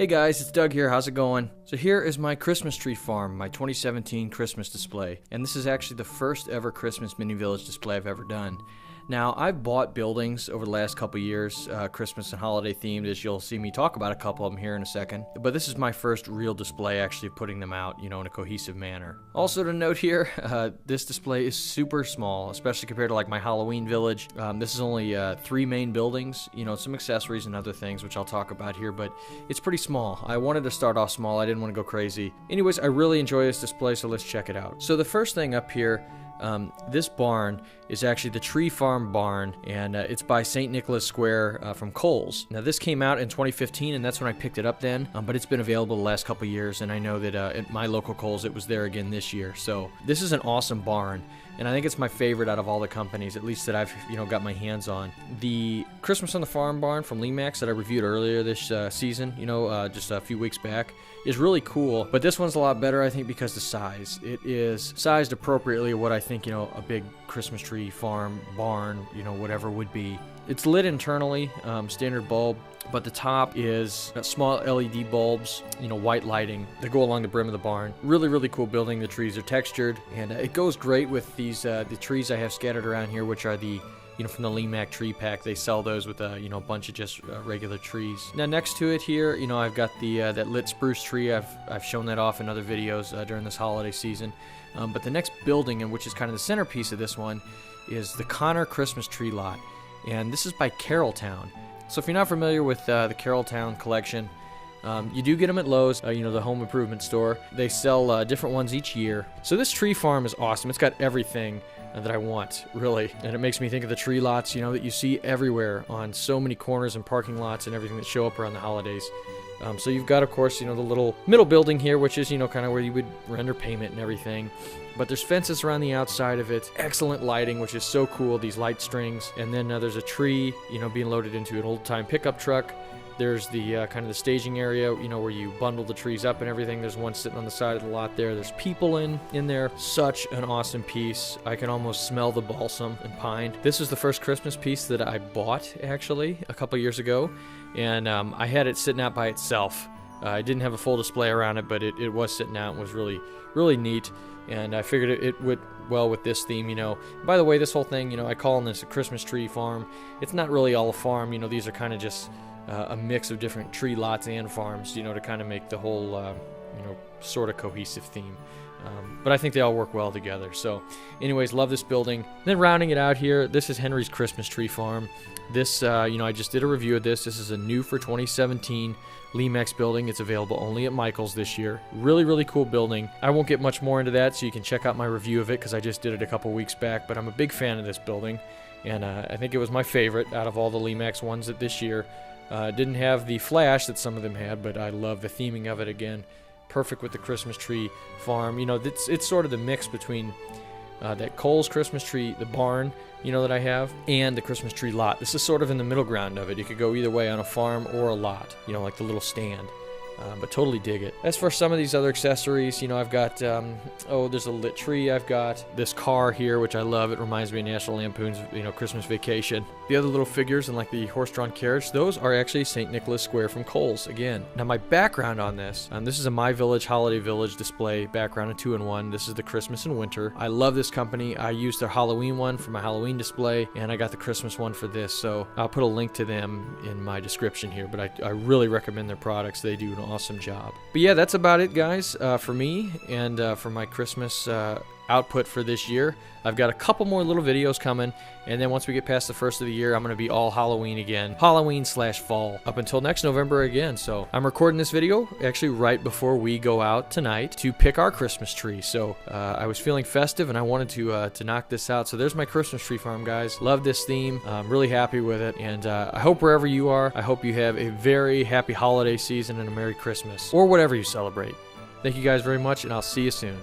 guys, it's Doug here. How's it going? So here is my Christmas tree farm, my 2017 Christmas display. And this is actually the first ever Christmas mini village display I've ever done. Now, I've bought buildings over the last couple years, Christmas and holiday themed, as you'll see me talk about a couple of them here in a second. But this is my first real display actually putting them out, in a cohesive manner. Also to note here, this display is super small, especially compared to like my Halloween village. This is only 3 main buildings, some accessories and other things, which I'll talk about here, but it's pretty small. I wanted to start off small, I didn't want to go crazy. Anyways, I really enjoy this display, so let's check it out. So the first thing up here, this barn is actually the Tree Farm barn, and it's by St. Nicholas Square from Kohl's. Now this came out in 2015, and that's when I picked it up then, but it's been available the last couple years, and I know that at my local Kohl's it was there again this year. So this is an awesome barn, and I think it's my favorite out of all the companies, at least that I've got my hands on. The Christmas on the Farm barn from Lemax that I reviewed earlier this season, just a few weeks back, is really cool, but this one's a lot better, I think, because the size. It is sized appropriately what I think, a big Christmas tree farm barn, whatever would be. It's lit internally, standard bulb, but the top is small LED bulbs, white lighting that go along the brim of the barn. Really, really cool building. The trees are textured, and it goes great with these the trees I have scattered around here, which are the from the Lemax tree pack. They sell those with a bunch of just regular trees. Now next to it here, I've got the that lit spruce tree. I've shown that off in other videos during this holiday season. But the next building, and which is kind of the centerpiece of this one, is the Connor Christmas tree lot, and this is by Carole Towne. So if you're not familiar with the Carole Towne collection, you do get them at Lowe's, the home improvement store. They sell different ones each year. So this tree farm is awesome. It's got everything that I want, really, and it makes me think of the tree lots, that you see everywhere on so many corners and parking lots and everything that show up around the holidays. So you've got, of course, the little middle building here, which is, kind of where you would render payment and everything. But there's fences around the outside of it, excellent lighting, which is so cool, these light strings. And then there's a tree, being loaded into an old-time pickup truck. There's the kind of the staging area, where you bundle the trees up and everything. There's one sitting on the side of the lot there. There's people in there. Such an awesome piece. I can almost smell the balsam and pine. This is the first Christmas piece that I bought, actually, a couple years ago. And I had it sitting out by itself. I didn't have a full display around it, but it was sitting out and was really, really neat. And I figured it would well with this theme, By the way, this whole thing, I call this a Christmas tree farm. It's not really all a farm, these are kind of just a mix of different tree lots and farms, to kind of make the whole, sort of cohesive theme. But I think they all work well together. So anyways, love this building. Then rounding it out here, this is Henry's Christmas tree farm. This, I just did a review of this. This is a new for 2017 Lemax building. It's available only at Michael's this year. Really, really cool building. I won't get much more into that, so you can check out my review of it because I just did it a couple weeks back, but I'm a big fan of this building, and I think it was my favorite out of all the Lemax ones that this year. Didn't have the flash that some of them had, but I love the theming of it again. Perfect with the Christmas tree farm. It's sort of the mix between that Kohl's Christmas tree, the barn, that I have, and the Christmas tree lot. This is sort of in the middle ground of it. You could go either way on a farm or a lot, like the little stand. But totally dig it. As for some of these other accessories, I've got, there's a lit tree. I've got this car here, which I love. It reminds me of National Lampoon's, Christmas Vacation. The other little figures and like the horse-drawn carriage, those are actually St. Nicholas Square from Kohl's again. Now my background on this is a My Village Holiday Village display background, a 2-in-1. This is the Christmas and winter. I love this company. I used their Halloween one for my Halloween display, and I got the Christmas one for this, so I'll put a link to them in my description here, but I really recommend their products. They do an awesome job. But yeah, that's about it, guys, for me and for my Christmas output for this year. I've got a couple more little videos coming, and then once we get past the first of the year, I'm going to be all Halloween again. Halloween/fall up until next November again. So I'm recording this video actually right before we go out tonight to pick our Christmas tree. So I was feeling festive and I wanted to knock this out. So there's my Christmas tree farm, guys. Love this theme. I'm really happy with it, and I hope wherever you are, I hope you have a very happy holiday season and a Merry Christmas or whatever you celebrate. Thank you guys very much, and I'll see you soon.